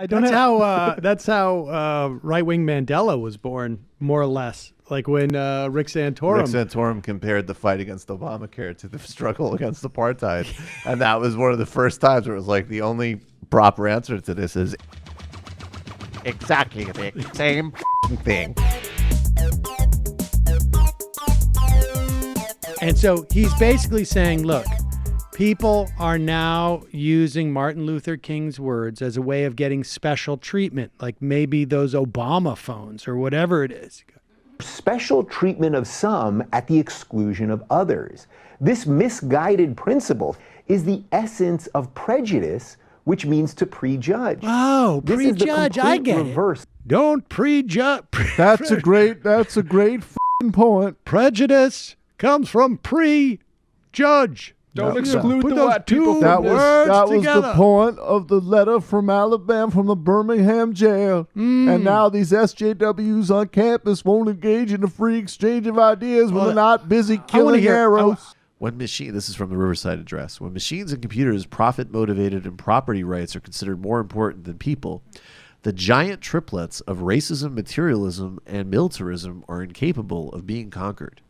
That's how right-wing Mandela was born, more or less. Like when Rick Santorum compared the fight against Obamacare to the struggle against apartheid. And that was one of the first times where it was like the only proper answer to this is exactly the same thing. And so he's basically saying, look, people are now using Martin Luther King's words as a way of getting special treatment, like maybe those Obama phones or whatever it is. Special treatment of some at the exclusion of others. This misguided principle is the essence of prejudice, which means to prejudge. Oh, prejudge, I get reverse. It. Don't prejudge. That's a great f***ing point. Prejudice comes from prejudge. Don't exclude the white people. That was the point of the letter from Alabama, from the Birmingham jail. And now these SJWs on campus won't engage in a free exchange of ideas when they're not busy killing arrows. This is from the Riverside Address. When machines and computers, profit-motivated and property rights are considered more important than people, the giant triplets of racism, materialism, and militarism are incapable of being conquered.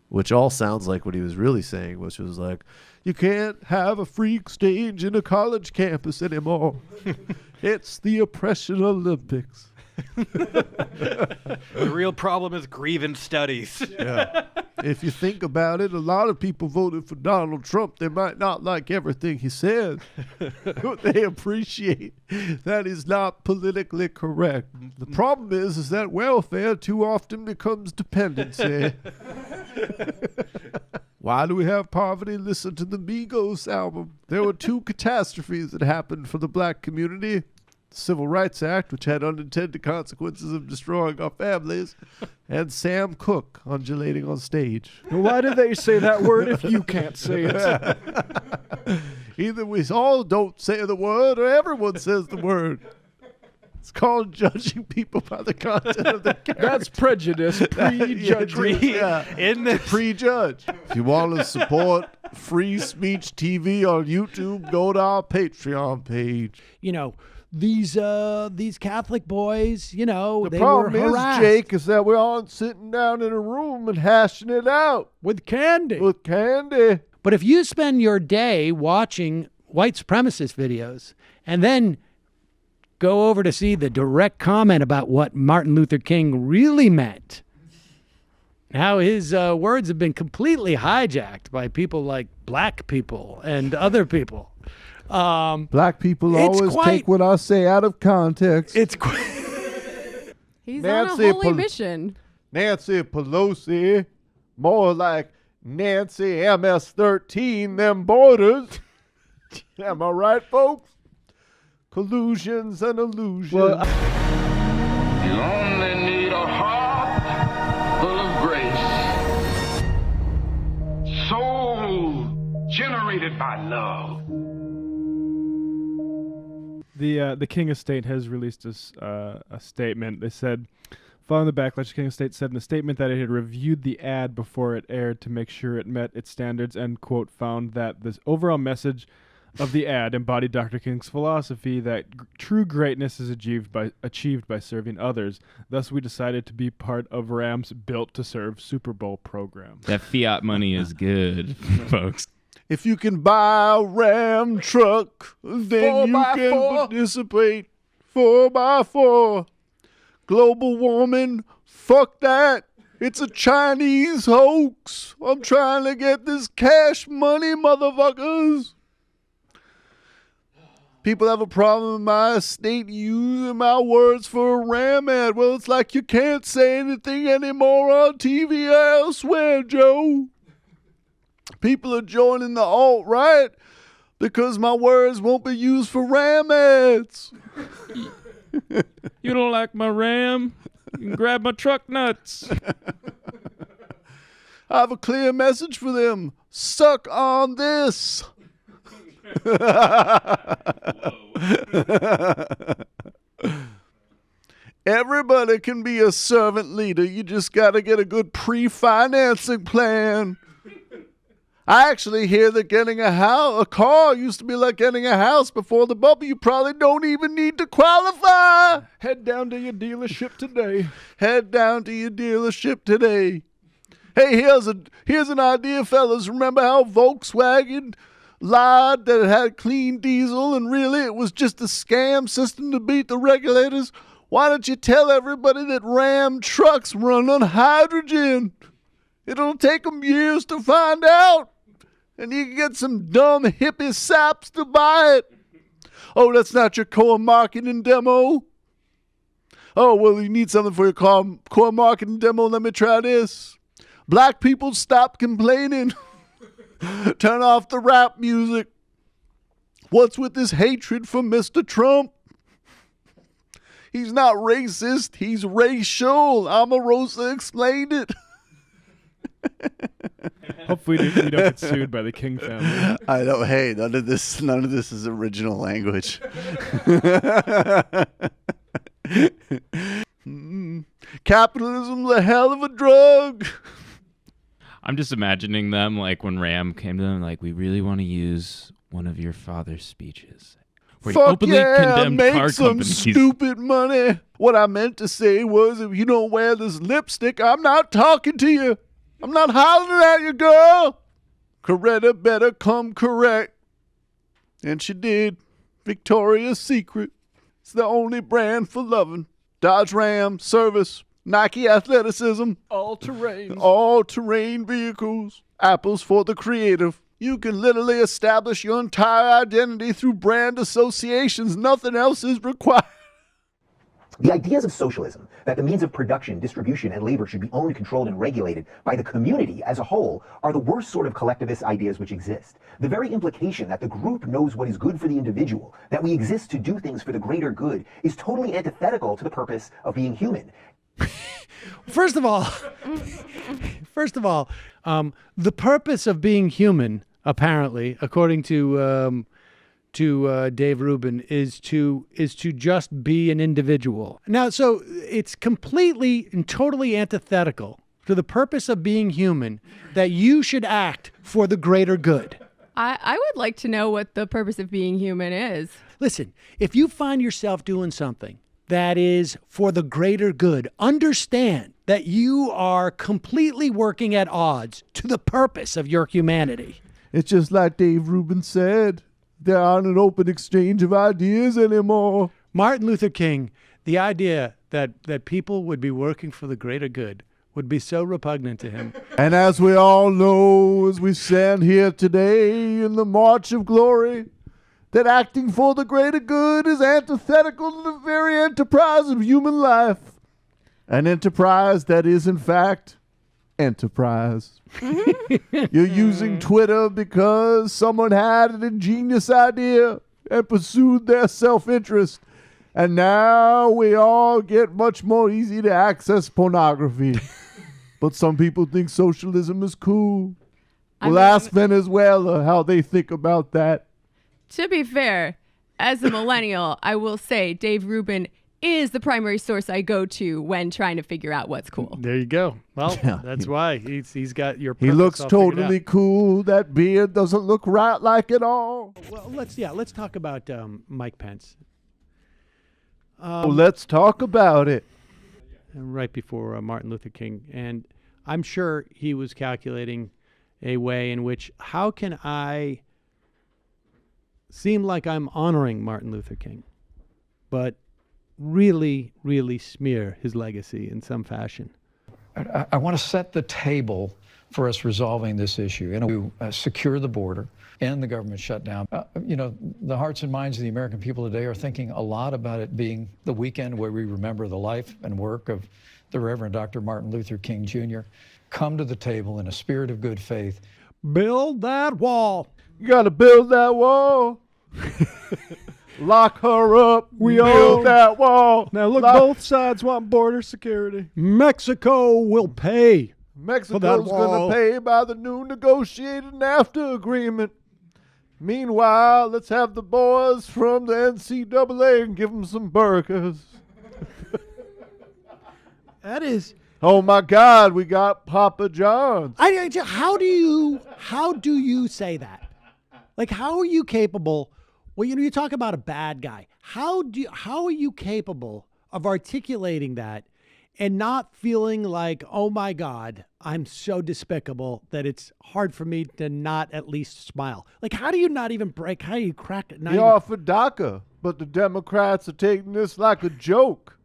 Which all sounds like what he was really saying, which was like, you can't have a free exchange in a college campus anymore. It's the oppression Olympics. The real problem is grievance studies. Yeah. If you think about it, a lot of people voted for Donald Trump. They might not like everything he said, but they appreciate that he's not politically correct. The problem is that welfare too often becomes dependency. Why do we have poverty? Listen to the Migos album. There were two catastrophes that happened for the black community. The Civil Rights Act, which had unintended consequences of destroying our families, and Sam Cooke undulating on stage. Why do they say that word if you can't say it? Either we all don't say the word or everyone says the word. It's called judging people by the content of their character. That's prejudice. Prejudge. Prejudge. If you want to support free speech TV on YouTube, go to our Patreon page. You know, these Catholic boys, you know, the problem is, Jake, is that we aren't sitting down in a room and hashing it out with candy. But if you spend your day watching white supremacist videos and then go over to see the direct comment about what Martin Luther King really meant, how his words have been completely hijacked by people like black people and other people. Black people always take what I say out of context. He's on a holy mission. Nancy Pelosi, more like Nancy MS-13, them borders. Am I right, folks? Collusions and illusions. Well, you only need a heart full of grace, soul generated by love. The King Estate has released a statement. They said, following the backlash, the King Estate said in a statement that it had reviewed the ad before it aired to make sure it met its standards and, quote, found that this overall message of the ad embodied Dr. King's philosophy that true greatness is achieved by serving others. Thus, we decided to be part of Ram's Built to Serve Super Bowl program. That fiat money is good, folks. If you can buy a Ram truck, then you can participate. 4x4. Global warming, fuck that. It's a Chinese hoax. I'm trying to get this cash money, motherfuckers. People have a problem with my estate using my words for a Ram ad. Well, it's like you can't say anything anymore on TV or elsewhere, Joe. People are joining the alt-right because my words won't be used for Ram ads. You don't like my Ram? You can grab my truck nuts. I have a clear message for them. Suck on this. Everybody can be a servant leader. You just got to get a good pre-financing plan. I actually hear that getting a car used to be like getting a house before the bubble. You probably don't even need to qualify. Head down to your dealership today. Head down to your dealership today. Hey, here's an idea, fellas. Remember how Volkswagen lied that it had clean diesel and really it was just a scam system to beat the regulators? Why don't you tell everybody that Ram trucks run on hydrogen? It'll take them years to find out. And you can get some dumb hippie saps to buy it. Oh, that's not your core marketing demo? Oh, well, you need something for your core marketing demo. Let me try this. Black people, stop complaining. Turn off the rap music. What's with this hatred for Mr. Trump? He's not racist. He's racial. Omarosa explained it. Hopefully you don't get sued by the King family. I know. Hey, none of this is original language. Capitalism's a hell of a drug. I'm just imagining them like when Ram came to them, like, we really want to use one of your father's speeches. Where he Fuck openly yeah, condemned make car some companies. stupid money. What I meant to say was, if you don't wear this lipstick, I'm not talking to you. I'm not hollering at you, girl. Coretta better come correct. And she did. Victoria's Secret. It's the only brand for loving. Dodge Ram, service, Nike athleticism. All-terrain vehicles. Apples for the creative. You can literally establish your entire identity through brand associations. Nothing else is required. The ideas of socialism, that the means of production, distribution, and labor should be owned, controlled, and regulated by the community as a whole, are the worst sort of collectivist ideas which exist. The very implication that the group knows what is good for the individual, that we exist to do things for the greater good, is totally antithetical to the purpose of being human. First of all, the purpose of being human, apparently, according to Dave Rubin, is to just be an individual. Now, so it's completely and totally antithetical to the purpose of being human that you should act for the greater good. I would like to know what the purpose of being human is. Listen, if you find yourself doing something that is for the greater good, understand that you are completely working at odds to the purpose of your humanity. It's just like Dave Rubin said. There aren't an open exchange of ideas anymore. Martin Luther King, the idea that people would be working for the greater good would be so repugnant to him. And as we all know, as we stand here today in the March of Glory, that acting for the greater good is antithetical to the very enterprise of human life. An enterprise that is, in fact, enterprise. You're using Twitter because someone had an ingenious idea and pursued their self-interest. And now we all get much more easy to access pornography. But some people think socialism is cool. Well, ask Venezuela how they think about that. To be fair, as a millennial, I will say Dave Rubin is the primary source I go to when trying to figure out what's cool. There you go. Well, that's why he's got your He purpose looks all figured totally out. cool. That beard doesn't look right like it all. Well, let's talk about Mike Pence. Let's talk about it. Right before Martin Luther King, and I'm sure he was calculating a way in which, how can I seem like I'm honoring Martin Luther King, but really, really smear his legacy in some fashion. I want to set the table for us resolving this issue, to secure the border, end the government shutdown. The hearts and minds of the American people today are thinking a lot about it being the weekend where we remember the life and work of the Reverend Dr. Martin Luther King Jr. Come to the table in a spirit of good faith. Build that wall. You got to build that wall. Lock her up. We build that wall. Now look, both sides want border security. Mexico will pay. Mexico's going to pay by the new negotiated NAFTA agreement. Meanwhile, let's have the boys from the NCAA and give them some burgers. Oh my God, we got Papa John's. How do you say that? Like, how are you capable? Well, you talk about a bad guy. How are you capable of articulating that and not feeling like, oh my God, I'm so despicable that it's hard for me to not at least smile? Like, how do you not even break? How do you crack it? He offered DACA, but the Democrats are taking this like a joke.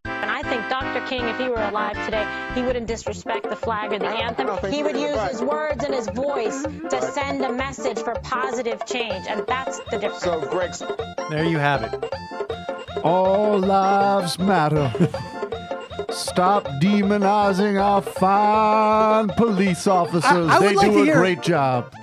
And I think Dr. King, if he were alive today, he wouldn't disrespect the flag or the anthem. He would use his words and his voice to send a message for positive change, and that's the difference. So, Greg, there you have it. All lives matter. Stop demonizing our fine police officers. They do a great job.